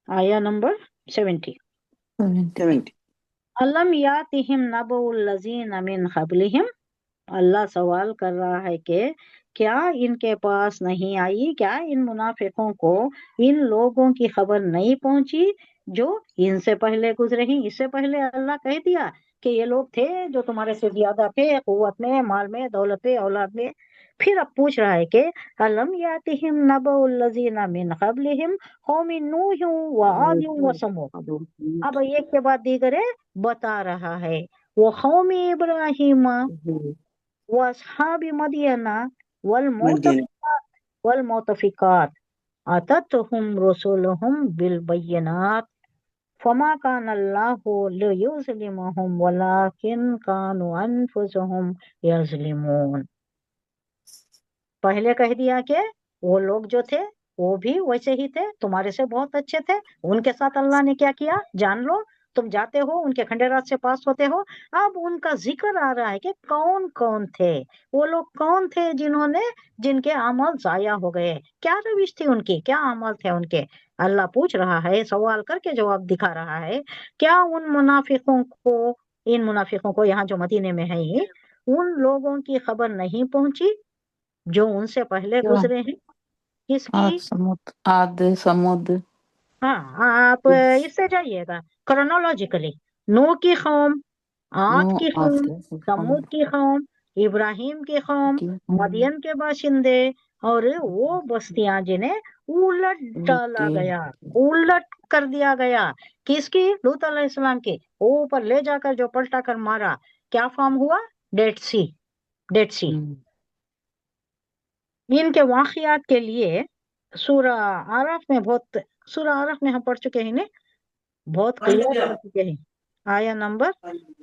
आया नंबर 70। 70। अलम यातिहिम नबउल्लज़ीना मिन क़ब्लिहिम। अल्लाह सवाल कर रहा है कि क्या इनके पास नहीं आई, क्या इन मुनाफिकों को इन लोगों की खबर नहीं पहुंची जो इनसे पहले गुजरे हैं। इससे पहले अल्लाह कह दिया कि ये लोग थे जो तुम्हारे से ज्यादा थे, कुव्वत में, माल में, दौलत में, औलाद में। फिर अब पूछ रहा है कि अलम यातिहिम नबउल्लज़ीना मिन क़ब्लिहिम कौमी नूह व आद व समूद। अब एक के बाद दीगरे बता रहा है। वो कौमी इब्राहिम वअस्हाबि मदयना मदीना। वलमुतफिकात अततहुम रसूलुहुम बिलबय्यिनात फमा कान अल्लाहु लियुज़लिमहुम वलाकिन कानू अनफुसहुम यज़लिमून। पहले कह दिया कि वो लोग जो थे वो भी वैसे ही थे, तुम्हारे से बहुत अच्छे थे। उनके साथ अल्लाह ने क्या किया जान लो। तुम जाते हो उनके खंडेरात से पास होते हो। अब उनका जिक्र आ रहा है कि कौन कौन थे वो लोग, कौन थे जिन्होंने, जिनके अमल जाया हो गए। क्या रविश थी उनकी, क्या अमल थे उनके। अल्लाह पूछ रहा है, सवाल करके जवाब दिखा रहा है। क्या उन मुनाफिकों को, इन मुनाफिकों को यहाँ जो मदीने में है ये, उन लोगों की खबर नहीं पहुंची जो उनसे पहले क्या? गुजरे हैं। किसकी? आद समुद। हाँ, आप इससे जाइएगा क्रोनोलॉजिकली। नूह की कौम, नो आद की कौम, आद समूद की कौम, इब्राहिम की कौम, की मदियन के बाशिंदे, और वो बस्तियां जिन्हें उलट डाला गया, उलट कर दिया गया। किसकी? लूत अलैहिस्सलाम की। ऊपर ले जाकर जो पलटा कर मारा, क्या फॉर्म हुआ? डेड सी, डेड सी। इनके वाकयात के लिए सूरा आराफ में बहुत, सूरा आराफ में हम पढ़ चुके हैं, बहुत क्लियर पढ़ चुके हैं। आया नंबर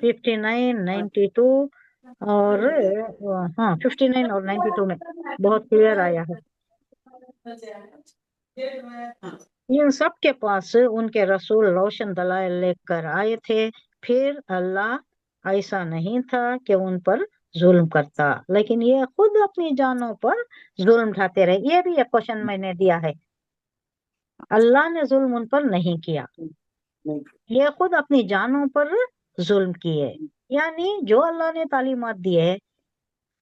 59, 92 और हाँ 59 और 92 में बहुत क्लियर आया है। इन सब के पास उनके रसूल रोशन दलाइल लेकर आए थे। फिर अल्लाह ऐसा नहीं था कि उन पर जुल्म करता, लेकिन ये खुद अपनी जानों पर जुल्म ढाते रहे। ये भी एक क्वेश्चन मैंने दिया है। अल्लाह ने जुल्म उन पर नहीं किया, ये खुद अपनी जानों पर जुल्म किए। यानी जो अल्लाह ने तालीमात दी है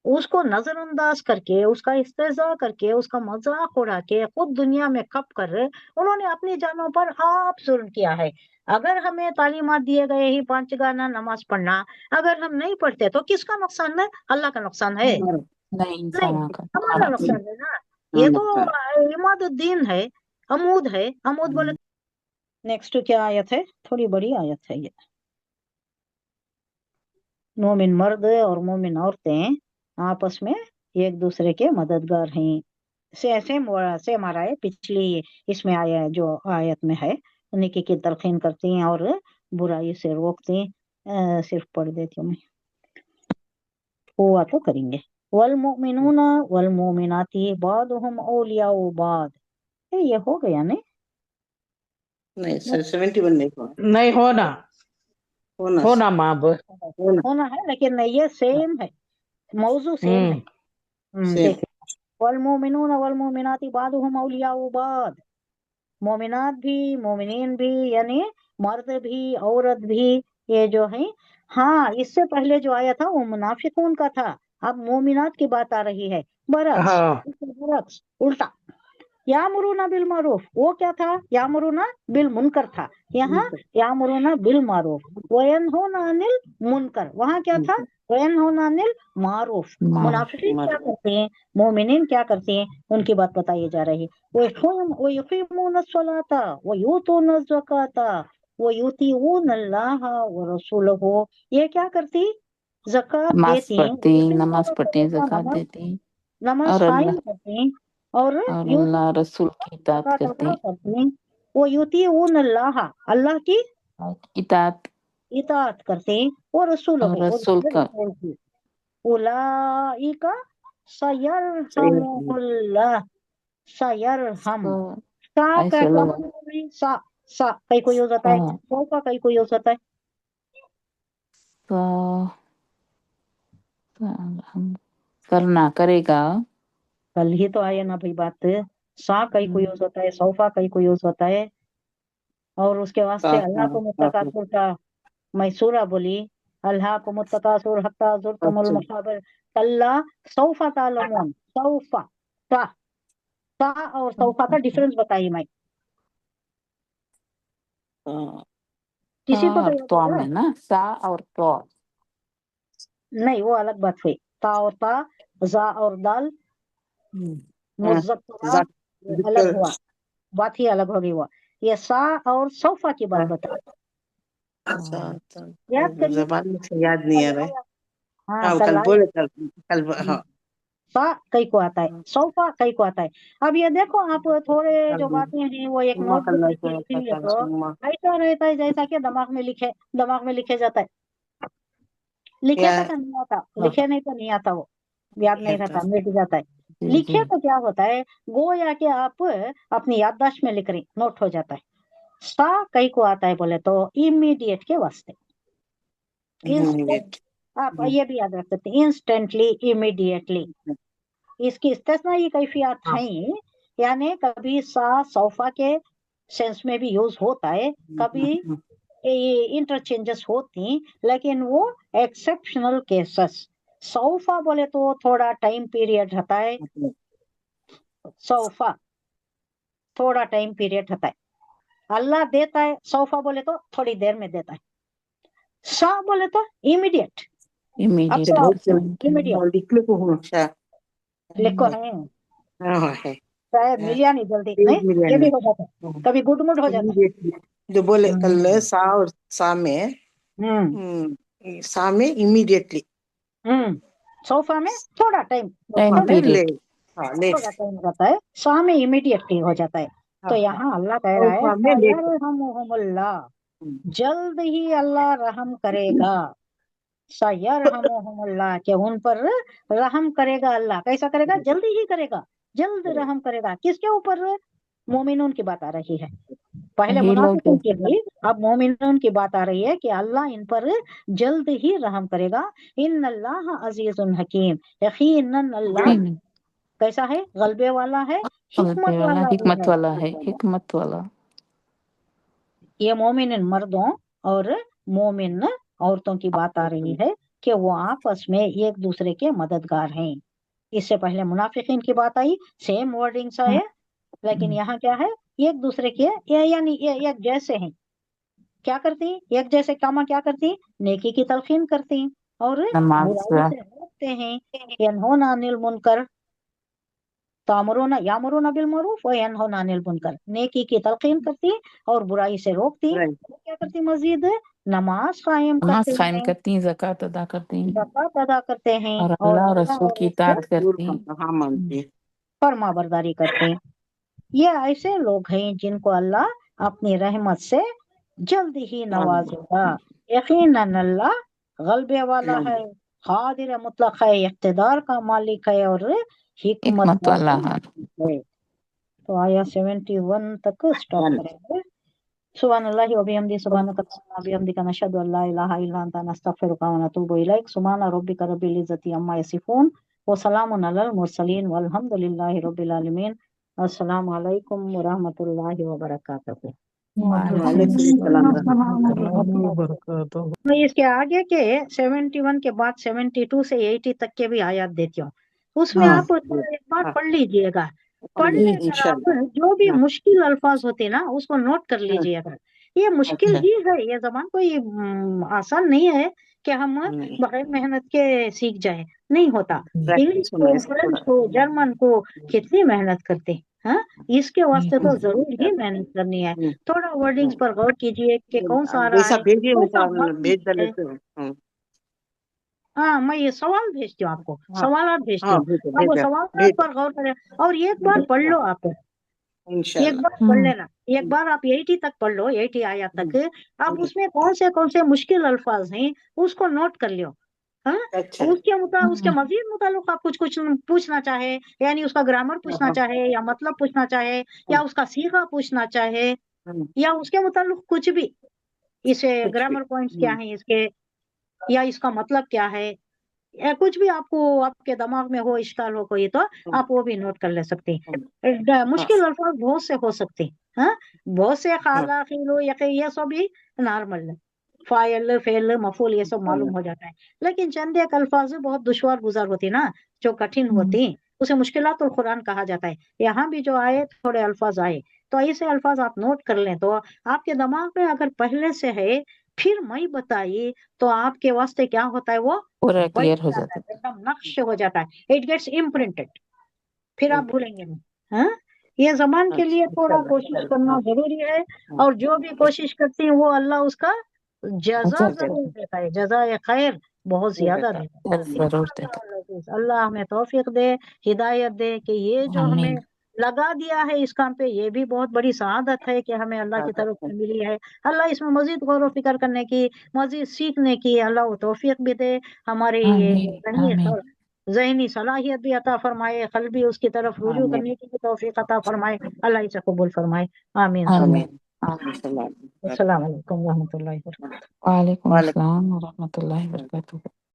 उसको नजरअंदाज करके, उसका इस्तेज़ा करके, उसका मजाक उड़ा के, खुद दुनिया में खप कर उन्होंने अपनी जानों पर आप जुल्म किया है। अगर हमें तालीमात दिए गए ही 5 गाना नमाज पढ़ना, अगर हम नहीं पढ़ते तो किसका नुकसान है? अल्लाह का नुकसान है? नहीं, नहीं, इंसानों का। हमारा नुकसान है ना। ये तो इमादुद्दीन है, अमूद है। अमूद बोले। नेक्स्ट क्या आयत है? थोड़ी बड़ी आयत है ये। मोमिन मर्द और मोमिन औरतें आपस में एक दूसरे के मददगार हैं। से हमारा है पिछली, इसमें आया जो आयत में है, नेकी की तलकीन करती हैं और बुराई से रोकती हैं। सिर्फ पढ़ देती हूँ मैं, हुआ तो करेंगे। वल मोमिनूना वल मोमिनाती बादुहुम औलियाउ बाद। ये हो गया नहीं? नहीं सर, 71 नहीं हुआ। नहीं होना, होना होना माँ अब। होना है, लेकिन ये सेम है, मौजू सेम है। सेम। देखिए, वल मोमिनून वल मोमिनाती बादुहुम औलियाउ बाद। मोमिनात भी, मोमिनीन भी, यानी मर्द भी औरत भी, ये जो है। हाँ, इससे पहले जो आया था वो मुनाफिकून का था। अब मोमिनात की बात आ रही है। बरक्स, हाँ, बरक्स, उल्टा। यामुरूना बिल मारूफ, वो क्या था? यामुरूना बिल मुनकर था। यहाँ यामुरूना बिल मारूफ, वयनहुना अनिल मुनकर। वहाँ क्या था? वयनहुना अनिल मारूफ। मुनाफिकीन क्या करते हैं, मोमिनीन क्या करते हैं, उनकी बात बताई जा रही है। वयुकीमून अस्सलाता वयूतून ज़काता वयुतीऊन अल्लाह व रसूलहू। ये क्या करती? ज़कात नमाज देती हैं, पढ़ती, नमाज पढ़ती, ज़कात नमाज, देती, नमाज और कायम करती हैं, और और अल्लाह रसूल की इताअत ज़कात करती, अदा करती हैं। वो युतीऊन अल्लाह, अल्लाह की इताअत, इताअत करते हैं, और रसूल और हो, और रसूल का। रसूल की। उलाइका सही। सयरहमुल्लाह, सयरहम। तो सा क्या ऐसे क्या लोग मतलब है? सा कई को यूज होता है, सौ का कई को यूज होता है। तो हम करना करेगा। कल ही तो आया ना भाई बात। सा कई को यूज होता है, सौफा कई को यूज होता है। اور اس کے واسطے اللہ کو متکاثر کا میں سورہ بولی، اللہ کو متکاثر حتی زرتم اچھا المقابر کلا سوف تعلمون، سوف، تا تا اور سوفا کا ڈفرنس بتائی میں، کسی کو اور تو تو یاد ہے؟ میں نا سا اور تو نہیں وہ الگ بات ہوئی، تا اور تا، زا اور دال، مذکرہ الگ ہوا، بات ہی الگ ہوگی، وہ یہ سا اور سوفا کی بات بتائی، یاد کریے، زبان میں سے یاد نہیں آ رہا ہے. ہاں ہاں کل کل آئے، بولے کل ہاں سا کئی کو آتا ہے، سوفا کئی کو آتا ہے. اب یہ دیکھو آپ تھوڑے جو باتیں ہیں وہ ایک نوٹ بک میں لکھیں گے تو ایسا رہتا ہے جیسا کہ دماغ میں لکھے جاتا ہے، لکھے تو نہیں آتا، لکھے نہیں تو نہیں آتا، وہ یاد نہیں رہتا، مٹ جاتا ہے. جی لکھے تو کیا ہوتا ہے، گویا کہ آپ اپنی یادداشت میں لکھ رہی، نوٹ ہو جاتا ہے. سا کئی کو آتا ہے بولے تو امیڈیٹ کے واسطے، انسٹنٹ، آپ یہ بھی یاد رکھ سکتے ہیں، انسٹنٹلی، امیڈیٹلی. اس کی استثنائی کیفیات ہیں، یعنی کبھی سا سوفا کے سینس میں بھی یوز ہوتا ہے، کبھی انٹرچینجز ہوتی، لیکن وہ ایکسپشنل کیسز. سوفا بولے تو تھوڑا ٹائم پیریڈ رہتا ہے، سوفا تھوڑا ٹائم پیریڈ رہتا ہے. اللہ دیتا ہے سوفا بولے تو تھوڑی دیر میں دیتا ہے، سا بولے تو امیڈیٹ، اب تو امیڈیٹ امیڈیٹ لکھ کو ہوں اچھا لکھو ہے، ہے شاید ملیا نہیں جلدی نہیں، یہ بھی ہو جاتا ہے، کبھی گڈ موڈ ہو جاتا جو بولے کل ہے. سا اور سا میں سا میں امیڈیٹلی سوفا میں تھوڑا ٹائم، ٹائم میں لے پیریڈ لیٹ تھوڑا ٹائم رہتا ہے، سا میں امیڈیٹلی ہو جاتا ہے. تو یہاں اللہ کہہ رہا ہے میں لیٹ سَيَرْحَمُهُمُ اللَّهُ، جلد ہی اللہ رحم کرے گا، سَيَرْحَمُهُمُ اللَّهُ کہ ان پر رحم کرے گا اللہ. کیسا کرے گا؟ جلدی ہی کرے گا، جلد رحم کرے گا. کس کے اوپر؟ مومنون کی بات آ رہی ہے، پہلے یہ لوگ منافقین کے لیے، اب مومنون کی بات آ رہی ہے کہ اللہ ان پر جلد ہی رحم کرے گا. ان اللہ عزیز حکیم، یقیناً اللہ کیسا ہے؟ غلبے والا ہے، حکمت والا والا بھی حکمت ہے. والا ہے، حکمت والا. یہ مومن مردوں اور مومن عورتوں کی بات آ رہی ہے کہ وہ آپس میں ایک دوسرے کے مددگار ہیں. اس سے پہلے منافقین کی بات آئی، سیم ورڈنگس آئے، لیکن یہاں کیا ہے؟ ایک دوسرے کے یعنی ایک جیسے ہیں. کیا کرتی؟ ایک جیسے کاما کیا کرتی؟ نیکی کی تلقین کرتی اور نماز برائی سے روکتے ہیں. ینہون عن المنکر تامرون یامرون بالمعروف و ینہون عن المنکر، نیکی کی تلقین کرتی اور برائی سے روکتی. کیا کرتی مزید؟ نماز قائم نماز کرتے قائم ہیں، کرتی ہیں، زکوٰۃ ادا کرتی ہیں، زکوٰۃ ادا کرتے ہیں اور اور اللہ اور اللہ رسول اور کی اس کے اطاعت کرتی ہیں. ہاں مانتی فرما برداری کرتے ہیں. یہ ایسے لوگ ہیں جن کو اللہ اپنی رحمت سے جلد ہی نوازے گا. یقیناً اللہ غلبے والا ہے، قادر مطلق ہے، اقتدار کا مالک ہے اور حکمت حکمت والا والا ہے. ہے. تو آیا 71 تک سٹاپ کریں گے. سبحان اللہ و بحمدہ، سبحانک اللہم و بحمدک، نشہد ان لا الہ الا انت، نستغفرک و نتوب الیک. سبحان ربک رب العزۃ عما یصفون وسلام علی المرسلین والحمد للہ رب العالمین. السلام علیکم ورحمۃ اللہ وبرکاتہ. وعلیکم السلام ورحمۃ اللہ وبرکاتہ. میں اس کے آگے کے 71 کے بعد 72 سے 80 تک کے بھی آیات دیتی ہوں، اس میں آپ ایک بار پڑھ لیجئے گا. پڑھنے کر آپ جو بھی مشکل الفاظ ہوتے نا اس کو نوٹ کر لیجئے گا. یہ مشکل ہی ہے، یہ زبان کوئی آسان نہیں ہے کہ ہم بغیر محنت کے سیکھ جائیں، نہیں ہوتا. انگلش کو، فرنچ کو، جرمن کو کتنی محنت کرتے، ہاں اس کے واسطے تو ضرور ہی محنت کرنی ہے. تھوڑا ورڈنگز پر غور کیجئے کہ کون سا آ رہا جیسا ہے، بھیجیے کون سا ویسا ورڈ بھیج ہے. ڈالے. ہاں میں یہ سوال بھیجتی ہوں آپ کو، سوالات بھیجتی ہاں ہوں، اب وہ سوالات پر غور کریں اور ایک بار پڑھ لو. آپ ایک بار پڑھ لینا، ایک بار آپ 80 تک پڑھ لو، 80 آیات تک. اب اس میں کون سے مشکل الفاظ ہیں اس کو نوٹ کر لو. ہاں اس کے مزید متعلق آپ کچھ پوچھنا چاہے، یعنی اس کا گرامر پوچھنا چاہے یا مطلب پوچھنا چاہے یا اس کا صیغہ پوچھنا چاہے یا اس کے متعلق کچھ بھی، اسے گرامر پوائنٹس کیا ہیں اس کے، یا اس کا مطلب کیا ہے، یا کچھ بھی آپ کو آپ کے دماغ میں ہو، اشکال ہو کوئی، تو آپ وہ بھی نوٹ کر لے سکتے ہیں. مشکل الفاظ بہت سے ہو سکتے ہیں، हाँ, बहुत से खाजा खिलो यके ये सब भी नॉर्मल है, फाइल फेल मफूल ये सब मालूम हो जाता है, लेकिन चंद एक अल्फाज बहुत दुश्वार गुजार होती ना, जो कठिन होती, उसे मुश्किलातुल कुरान कहा जाता है। यहाँ भी जो आए थोड़े अल्फाज आए, तो ऐसे अल्फाज आप नोट कर लें, तो आपके दिमाग में अगर पहले से है फिर मैं बताइए तो आपके वास्ते क्या होता है, वो पूरा बैठ क्लियर हो जाता है, जाता है। एकदम नक्श हो जाता है, इट गेट्स इम्प्रिंटेड, फिर आप भूलेंगे नहीं। हाँ, ये जबान के लिए थोड़ा कोशिश करना जरूरी है, और जो भी कोशिश करती है वो अल्लाह उसका जजा अजर जरूर देता देता है, जजा या खैर बहुत ज्यादा देता है, जरूर देता है। अल्लाह हमें तौफीक दे, हिदायत दे कि ये जो हमें आमीन लगा दिया है इस काम पे, ये भी बहुत बड़ी सआदत है कि हमें अल्लाह की तरफ से मिली है। अल्लाह इसमें मजीद गौर व फिक्र करने की, मजीद सीखने की अल्लाह वो तौफीक भी दे, हमारे ये आमीन आमीन ज़हनी सलाहियत भी अता फरमाए, कल्बी उसकी तरफ रुजू करने की भी तौफीक अता फरमाए, अल्लाह इसे कबूल फरमाए, आमीन। आमीन आमीन। अस्सलाम वालेकुम रहमतुल्लाहि व बरकातहू। वालेकुम अस्सलाम व रहमतुल्लाहि व बरकातहू।